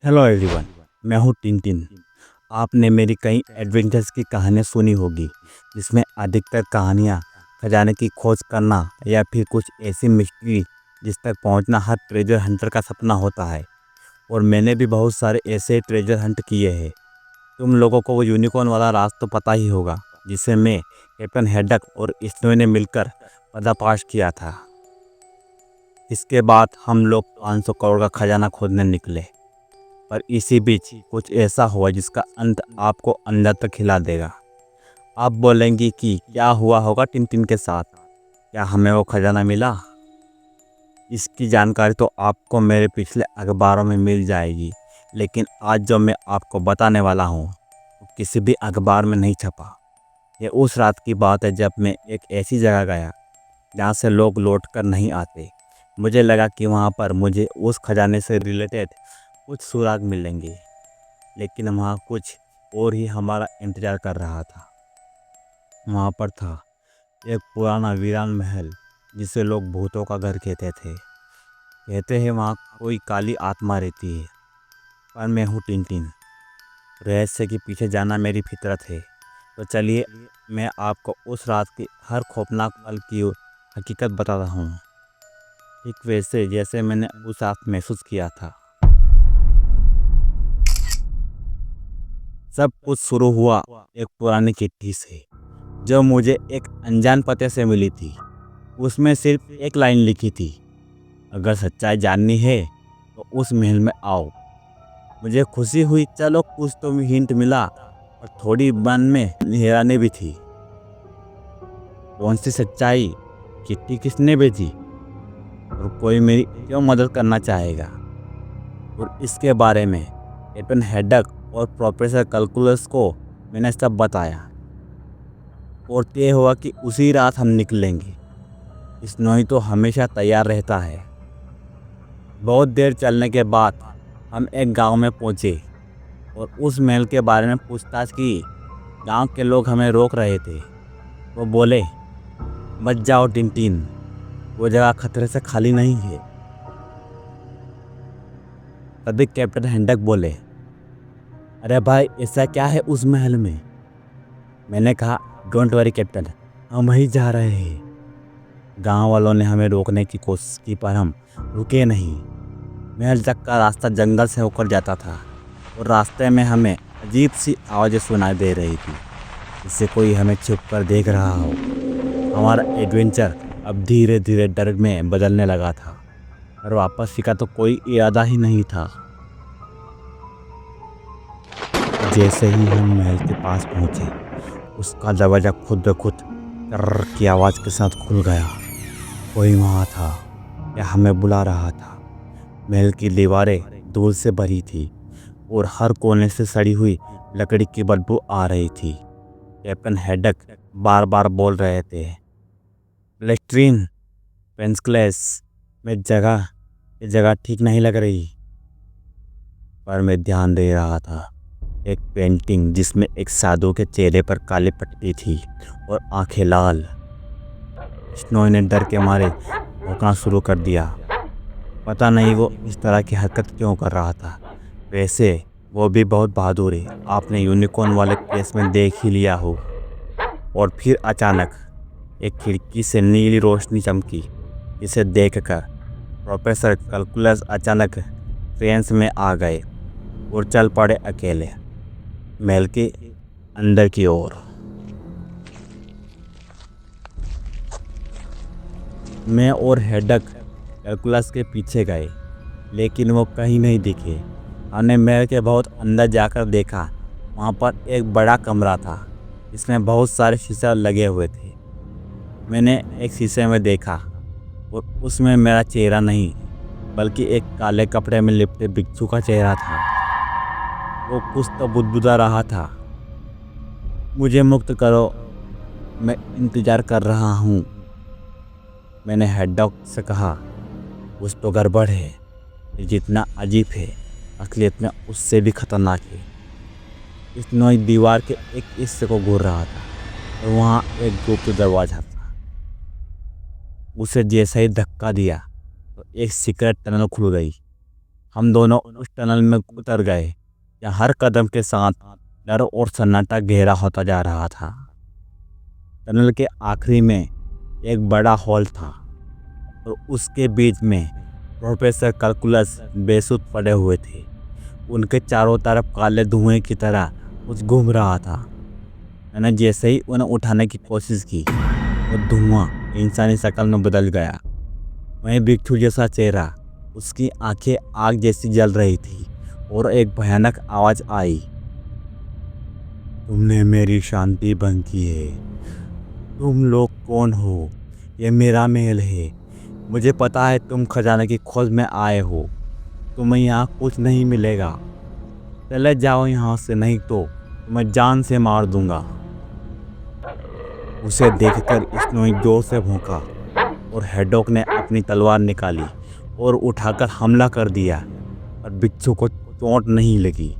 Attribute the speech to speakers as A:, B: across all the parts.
A: Hello everyone. मैं हूँ Tintin. आपने मेरी कई एडवेंचर्स की कहानियाँ सुनी होगी, जिसमें अधिकतर कहानियाँ खजाने की खोज करना या फिर कुछ ऐसी मिस्ट्री जिस तक पहुँचना हर ट्रेजर हंटर का सपना होता है। और मैंने भी बहुत सारे ऐसे ट्रेजर हंट किए हैं। तुम लोगों को वो यूनिकॉर्न वाला राज तो पता ही होगा, जिसे मैं, कैप्टन हैडक और स्नो ने मिलकर पर्दाफाश किया था। इसके बाद हम लोग 500 करोड़ का खजाना खोदने निकले, पर इसी बीच कुछ ऐसा हुआ जिसका अंत आपको अंदर तक हिला देगा। आप बोलेंगी कि क्या हुआ होगा टिनटिन के साथ, क्या हमें वो खजाना मिला? इसकी जानकारी तो आपको मेरे पिछले अखबारों में मिल जाएगी, लेकिन आज जो मैं आपको बताने वाला हूँ वो किसी भी अखबार में नहीं छपा। ये उस रात की बात है जब मैं एक ऐसी जगह गया जहाँ से लोग लौट कर नहीं आते। मुझे लगा कि वहाँ पर मुझे उस खजाने से रिलेटेड कुछ सुराग मिलेंगे, लेकिन वहाँ कुछ और ही हमारा इंतज़ार कर रहा था। वहाँ पर था एक पुराना वीरान महल, जिसे लोग भूतों का घर कहते थे। कहते हैं वहाँ कोई काली आत्मा रहती है, पर मैं हूँ टिनटिन। रहस्य के पीछे जाना मेरी फितरत है। तो चलिए, मैं आपको उस रात की हर खौफनाक पल की हकीकत बता रहा हूँ, ठीक वैसे जैसे मैंने उस रात महसूस किया था। सब कुछ शुरू हुआ एक पुरानी चिट्ठी से, जो मुझे एक अनजान पते से मिली थी। उसमें सिर्फ एक लाइन लिखी थी, अगर सच्चाई जाननी है तो उस महल में आओ। मुझे खुशी हुई, चलो कुछ तो हिंट मिला, और थोड़ी मन में हैरानी भी थी। कौन सी सच्चाई? चिट्ठी किसने भेजी? और कोई मेरी क्यों मदद करना चाहेगा? और इसके बारे में कैप्टन हैडक और प्रोफेसर कैलकुलस को मैंने सब बताया, और तय हुआ कि उसी रात हम निकलेंगे। स्नोई तो हमेशा तैयार रहता है। बहुत देर चलने के बाद हम एक गांव में पहुंचे और उस महल के बारे में पूछताछ की। गांव के लोग हमें रोक रहे थे। वो बोले, मत जाओ टिनटिन, वो जगह खतरे से खाली नहीं है। तभी कैप्टन हैंडक बोले, अरे भाई, ऐसा क्या है उस महल में? मैंने कहा, डोंट वरी कैप्टन, हम वहीं जा रहे हैं। गांव वालों ने हमें रोकने की कोशिश की, पर हम रुके नहीं। महल तक का रास्ता जंगल से होकर जाता था, और रास्ते में हमें अजीब सी आवाज़ें सुनाई दे रही थी, जिससे कोई हमें छुप कर देख रहा हो। हमारा एडवेंचर अब धीरे धीरे डर में बदलने लगा था, और वापसी का तो कोई इरादा ही नहीं था। जैसे ही हम महल के पास पहुंचे, उसका दरवाज़ा खुद ब खुद कर्र की आवाज़ के साथ खुल गया। कोई वहाँ था या हमें बुला रहा था। महल की दीवारें धूल से भरी थी, और हर कोने से सड़ी हुई लकड़ी की बदबू आ रही थी। कैप्टन हैडक बार बार बोल रहे थे, लेस्ट्रीन, पेंसक्लेस में ये जगह ठीक नहीं लग रही। पर मैं ध्यान दे रहा था। एक पेंटिंग जिसमें एक साधु के चेहरे पर काली पट्टी थी और आंखें लाल। स्नो ने डर के मारे भौंकना शुरू कर दिया। पता नहीं वो इस तरह की हरकत क्यों कर रहा था। वैसे वो भी बहुत बहादुर है, आपने यूनिकॉर्न वाले केस में देख ही लिया हो। और फिर अचानक एक खिड़की से नीली रोशनी चमकी, जिसे देखकर प्रोफेसर कैलकुलस अचानक ट्रेंस में आ गए और चल पड़े अकेले महल के अंदर की ओर। मैं और हैडक कैलकुलस के पीछे गए, लेकिन वो कहीं नहीं दिखे। हमने महल के बहुत अंदर जाकर देखा। वहाँ पर एक बड़ा कमरा था, जिसमें बहुत सारे शीशे लगे हुए थे। मैंने एक शीशे में देखा, और उसमें मेरा चेहरा नहीं, बल्कि एक काले कपड़े में लिपटे भिक्षु का चेहरा था। वो कुछ तो बुदबुदा रहा था, मुझे मुक्त करो, मैं इंतज़ार कर रहा हूँ। मैंने हैडक से कहा, कुछ तो गड़बड़ है। ये जितना अजीब है, असलियत में उससे भी खतरनाक है। इस नई दीवार के एक हिस्से को घूर रहा था, और वहाँ एक गुप्त दरवाजा था। उसे जैसे ही धक्का दिया तो एक सीक्रेट टनल खुल गई। हम दोनों उस टनल में उतर गए या हर कदम के साथ डर और सन्नाटा गहरा होता जा रहा था। टनल के आखिरी में एक बड़ा हॉल था और उसके बीच में प्रोफेसर कैलकुलस बेसुध पड़े हुए थे। उनके चारों तरफ काले धुएं की तरह कुछ घूम रहा था। मैंने जैसे ही उन्हें उठाने की कोशिश की, वो धुआं इंसानी शक्ल में बदल गया। वहीं बिच्छू जैसा चेहरा, उसकी आंखें आग जैसी जल रही थी और एक भयानक आवाज आई, तुमने मेरी शांति भंग की है। तुम लोग कौन हो? ये मेरा महल है। मुझे पता है तुम खजाने की खोज में आए हो। तुम्हें यहाँ कुछ नहीं मिलेगा। चले जाओ यहाँ से, नहीं तो तुम्हें जान से मार दूंगा। उसे देखकर स्नोई जोर से भौंका और हैडॉक ने अपनी तलवार निकाली और उठाकर हमला कर दिया, पर बिच्छू को चोट नहीं लगी।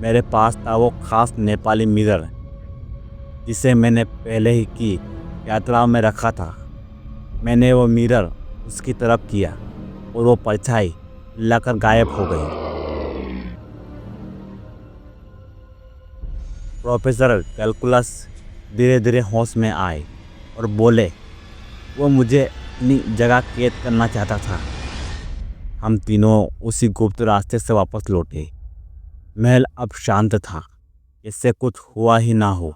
A: मेरे पास था वो खास नेपाली मिरर जिसे मैंने पहले ही की यात्रा में रखा था। मैंने वो मिरर उसकी तरफ किया और वो परछाई लाकर गायब हो गई। प्रोफेसर कैलकुलस धीरे धीरे होश में आए और बोले, वो मुझे अपनी जगह कैद करना चाहता था। हम तीनों उसी गुप्त रास्ते से वापस लौटे। महल अब शांत था, इससे कुछ हुआ ही ना हो।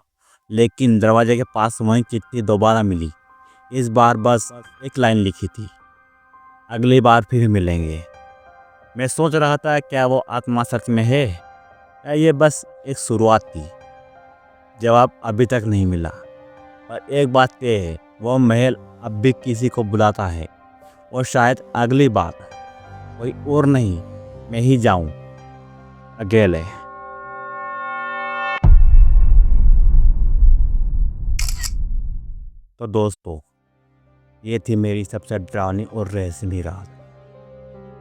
A: लेकिन दरवाजे के पास वही चिट्ठी दोबारा मिली। इस बार बस एक लाइन लिखी थी, अगली बार फिर मिलेंगे। मैं सोच रहा था, क्या वो आत्मा सच में है या ये बस एक शुरुआत थी। जवाब अभी तक नहीं मिला, पर एक बात तय है, वो महल अब भी किसी को बुलाता है और शायद अगली बार कोई और नहीं, मैं ही जाऊं, अकेले। तो दोस्तों, ये थी मेरी सबसे डरावनी और रहस्यमयी रात।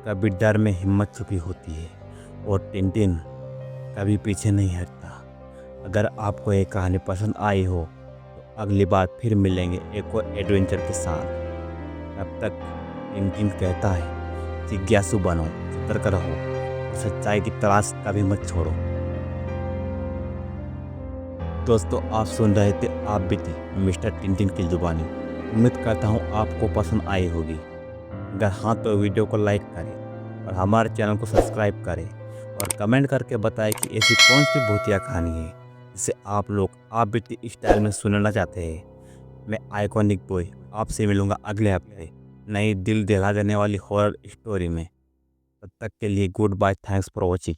A: कभी डर में हिम्मत छुपी होती है और टिनटिन कभी पीछे नहीं हटता। अगर आपको ये कहानी पसंद आई हो तो अगली बार फिर मिलेंगे एक और एडवेंचर के साथ। तब तक टिनटिन कहता है, जिज्ञासु बनो, सतर्क रहो और सच्चाई की तलाश कभी मत छोड़ो। दोस्तों, आप सुन रहे थे आप बीती मिस्टर टिनटिन की जुबानी। उम्मीद करता हूँ आपको पसंद आई होगी। अगर हाँ तो वीडियो को लाइक करें और हमारे चैनल को सब्सक्राइब करें और कमेंट करके बताएं कि ऐसी कौन सी भूतिया कहानी है जिसे आप लोग आप बीती स्टाइल में सुनना चाहते हैं। मैं आइकॉनिक बॉय आपसे मिलूंगा अगले हफ्ते नई दिल दहला देने वाली हॉरर स्टोरी में। तब तक के लिए good bye, thanks for watching.